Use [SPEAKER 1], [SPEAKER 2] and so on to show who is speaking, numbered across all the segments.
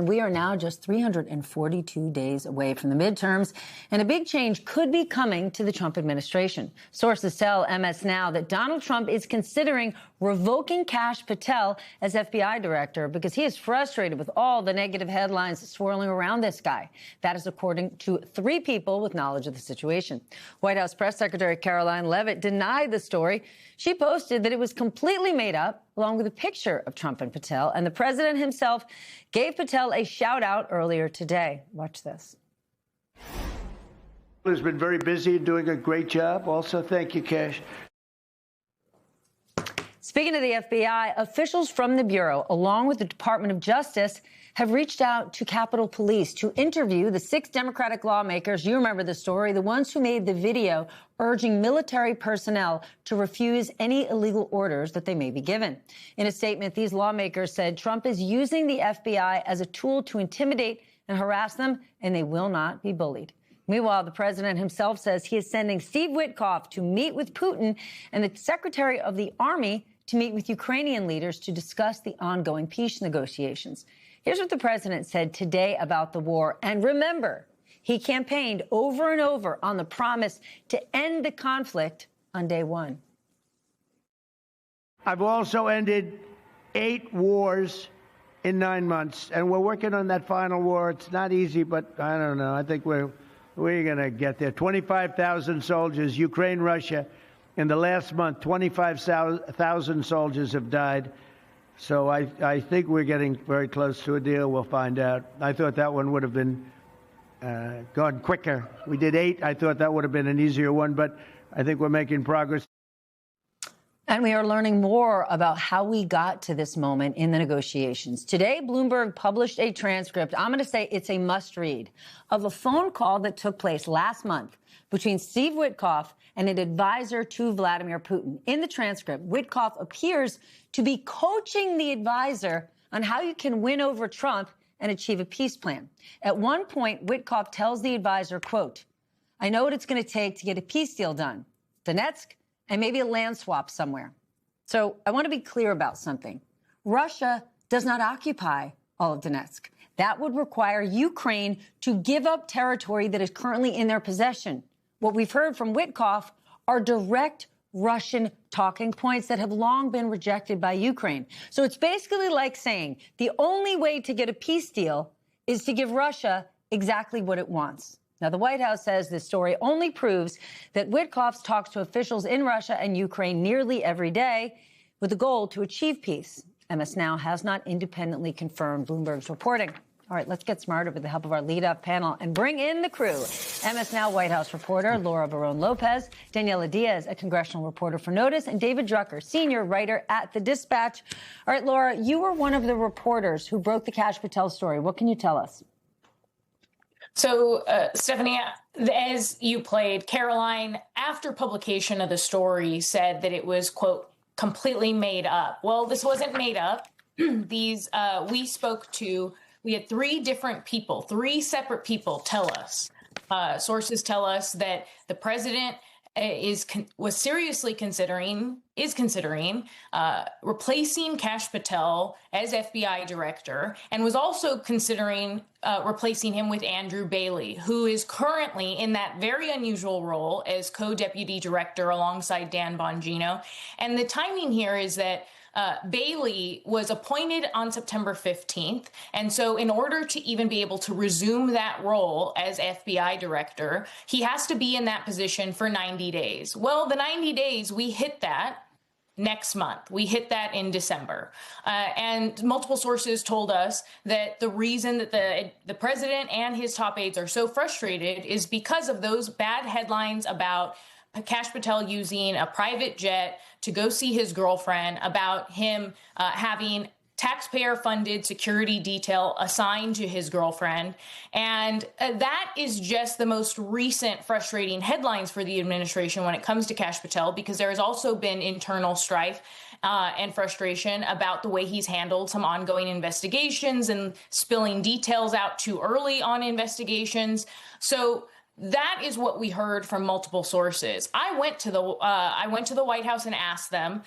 [SPEAKER 1] We are now just 342 days away from the midterms, and a big change could be coming to the Trump administration. Sources tell MS Now that Donald Trump is considering revoking Kash Patel as FBI director because he is frustrated with all the negative headlines swirling around this guy. That is according to 3 people with knowledge of the situation. White House Press Secretary Caroline Leavitt denied the story. She posted that it was completely made up, along with a picture of Trump and Patel, and the president himself gave Patel a shout out earlier today. Watch this.
[SPEAKER 2] He's been very busy and doing a great job. Also, thank you, Kash.
[SPEAKER 1] Speaking of the FBI, officials from the Bureau, along with the Department of Justice, have reached out to Capitol Police to interview the 6 Democratic lawmakers. You remember the story, the ones who made the video urging military personnel to refuse any illegal orders that they may be given. In a statement, these lawmakers said Trump is using the FBI as a tool to intimidate and harass them, and they will not be bullied. Meanwhile, the president himself says he is sending Steve Witkoff to meet with Putin and the Secretary of the Army to meet with Ukrainian leaders to discuss the ongoing peace negotiations. Here's what the president said today about the war. And remember, he campaigned over and over on the promise to end the conflict on day 1.
[SPEAKER 2] I've also ended 8 wars in 9 months, and we're working on that final war. It's not easy, but I don't know. I think we're going to get there. 25,000 soldiers, Ukraine, Russia. In the last month, 25,000 soldiers have died. So I think we're getting very close to a deal. We'll find out. I thought that one would have been gone quicker. We did 8. I thought that would have been an easier one, but I think we're making progress.
[SPEAKER 1] And we are learning more about how we got to this moment in the negotiations. Today, Bloomberg published a transcript. I'm going to say it's a must read of a phone call that took place last month between Steve Witkoff and an advisor to Vladimir Putin. In the transcript, Witkoff appears to be coaching the advisor on how you can win over Trump and achieve a peace plan. At one point, Witkoff tells the advisor, quote, "I know what it's going to take to get a peace deal done. Donetsk and maybe a land swap somewhere." So I want to be clear about something. Russia does not occupy all of Donetsk. That would require Ukraine to give up territory that is currently in their possession. What we've heard from Witkoff are direct Russian talking points that have long been rejected by Ukraine. So it's basically like saying the only way to get a peace deal is to give Russia exactly what it wants. Now, the White House says this story only proves that Witkoff talks to officials in Russia and Ukraine nearly every day with the goal to achieve peace. MS Now has not independently confirmed Bloomberg's reporting. All right, let's get smarter with the help of our lead-up panel and bring in the crew. MS Now White House reporter Laura Barron-Lopez, Daniela Diaz, a congressional reporter for Notice, and David Drucker, senior writer at The Dispatch. All right, Laura, you were one of the reporters who broke the Kash Patel story. What can you tell us?
[SPEAKER 3] So, Stephanie, as you played, Caroline, after publication of the story, said that it was, quote, completely made up. Well, this wasn't made up. We had 3 different people, 3 separate people tell us, sources tell us that the president is considering replacing Kash Patel as FBI director, and was also considering replacing him with Andrew Bailey, who is currently in that very unusual role as co-deputy director alongside Dan Bongino. And the timing here is that Bailey was appointed on September 15th. And so in order to even be able to resume that role as FBI director, he has to be in that position for 90 days. Well, the 90 days, we hit that next month. We hit that in December. And multiple sources told us that the reason that the president and his top aides are so frustrated is because of those bad headlines about Kash Patel using a private jet to go see his girlfriend, about him having taxpayer-funded security detail assigned to his girlfriend. And that is just the most recent frustrating headlines for the administration when it comes to Kash Patel, because there has also been internal strife and frustration about the way he's handled some ongoing investigations and spilling details out too early on investigations. So that is what we heard from multiple sources. I went to the White House and asked them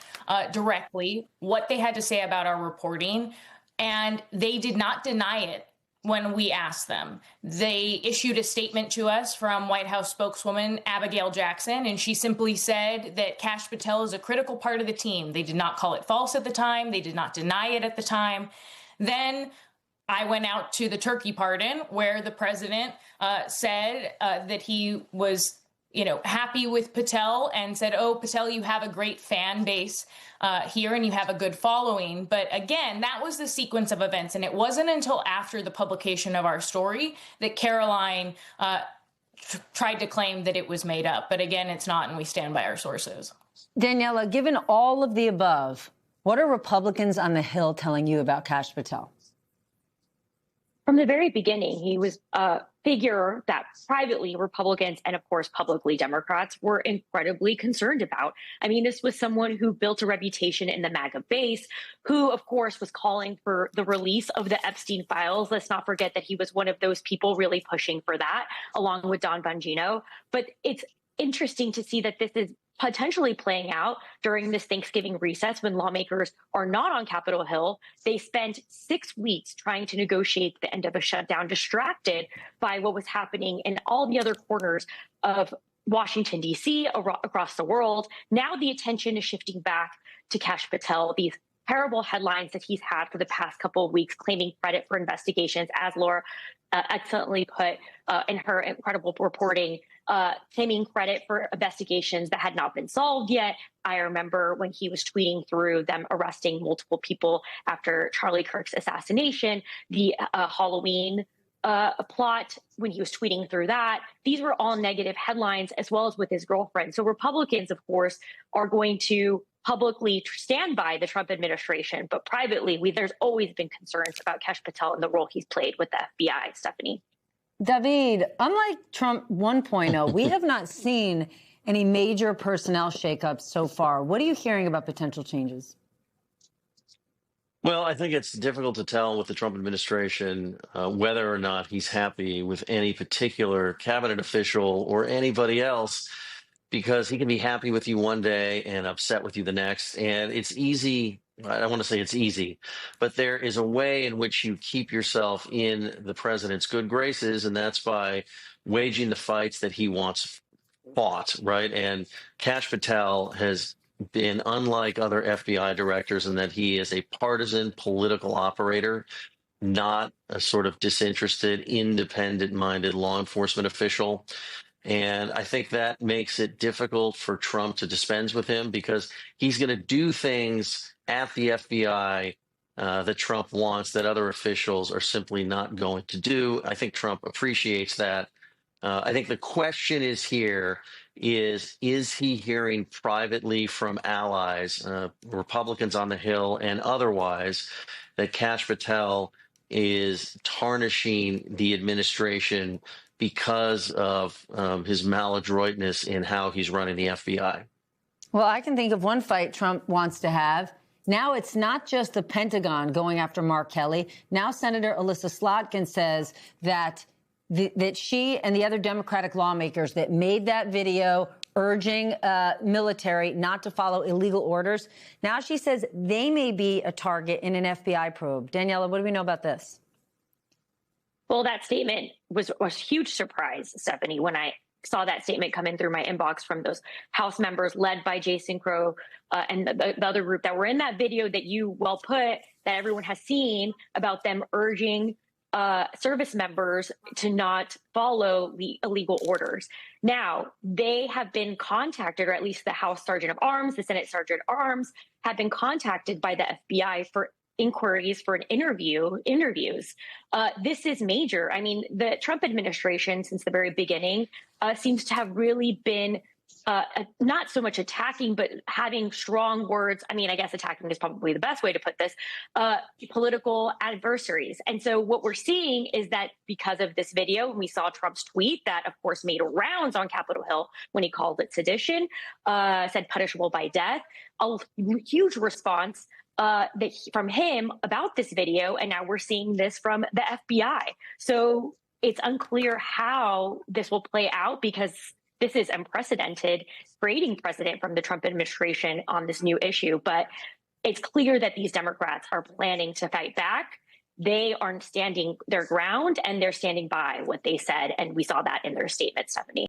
[SPEAKER 3] directly what they had to say about our reporting, and they did not deny it. when we asked them. They issued a statement to us from White House spokeswoman Abigail Jackson, and she simply said that Kash Patel is a critical part of the team. They did not call it false at the time. They did not deny it at the time. Then I went out to the turkey pardon where the president said that he was happy with Patel and said, "Oh, Patel, you have a great fan base here and you have a good following." But again, that was the sequence of events. And it wasn't until after the publication of our story that Caroline tried to claim that it was made up. But again, it's not, and we stand by our sources.
[SPEAKER 1] Daniela, given all of the above, what are Republicans on the Hill telling you about Kash Patel?
[SPEAKER 4] From the very beginning, he was a figure that privately Republicans and, of course, publicly Democrats were incredibly concerned about. I mean, this was someone who built a reputation in the MAGA base, who, of course, was calling for the release of the Epstein files. Let's not forget that he was one of those people really pushing for that, along with Don Bongino. But it's interesting to see that this is potentially playing out during this Thanksgiving recess when lawmakers are not on Capitol Hill. They spent 6 weeks trying to negotiate the end of a shutdown, distracted by what was happening in all the other corners of Washington, D.C., across the world. Now the attention is shifting back to Kash Patel, these terrible headlines that he's had for the past couple of weeks, claiming credit for investigations, as Laura excellently put in her incredible reporting, claiming credit for investigations that had not been solved yet. I remember when he was tweeting through them arresting multiple people after Charlie Kirk's assassination, the Halloween plot, when he was tweeting through that. These were all negative headlines, as well as with his girlfriend. So Republicans, of course, are going to publicly stand by the Trump administration, but privately, there's always been concerns about Kash Patel and the role he's played with the FBI, Stephanie.
[SPEAKER 1] David, unlike Trump 1.0, we have not seen any major personnel shakeups so far. What are you hearing about potential changes?
[SPEAKER 5] Well, I think it's difficult to tell with the Trump administration whether or not he's happy with any particular cabinet official or anybody else, because he can be happy with you one day and upset with you the next. And it's easy. I don't want to say it's easy, but there is a way in which you keep yourself in the president's good graces, and that's by waging the fights that he wants fought, right? And Kash Patel has been unlike other FBI directors in that he is a partisan political operator, not a sort of disinterested, independent-minded law enforcement official. And I think that makes it difficult for Trump to dispense with him, because he's going to do things at the FBI that Trump wants that other officials are simply not going to do. I think Trump appreciates that. I think the question is is he hearing privately from allies, Republicans on the Hill and otherwise, that Kash Patel is tarnishing the administration because of his maladroitness in how he's running the FBI?
[SPEAKER 1] Well, I can think of one fight Trump wants to have. Now it's not just the Pentagon going after Mark Kelly. Now Senator Alyssa Slotkin says that that she and the other Democratic lawmakers that made that video urging military not to follow illegal orders, now she says they may be a target in an FBI probe. Daniela, what do we know about this?
[SPEAKER 4] Well, that statement was a huge surprise, Stephanie, when I saw that statement come in through my inbox from those House members led by Jason Crow and the other group that were in that video that you well put, that everyone has seen, about them urging service members to not follow the illegal orders. Now, they have been contacted, or at least the House Sergeant of Arms, the Senate Sergeant of Arms, have been contacted by the FBI for inquiries for interviews. This is major. I mean, the Trump administration, since the very beginning, seems to have really been not so much attacking, but having strong words. I mean, I guess attacking is probably the best way to put this, political adversaries. And so what we're seeing is that because of this video, we saw Trump's tweet that, of course, made rounds on Capitol Hill when he called it sedition, said punishable by death, a huge response from him about this video. And now we're seeing this from the FBI. So it's unclear how this will play out, because this is unprecedented, creating precedent from the Trump administration on this new issue. But it's clear that these Democrats are planning to fight back they aren't standing their ground, and they're standing by what they said. And we saw that in their statement, Stephanie.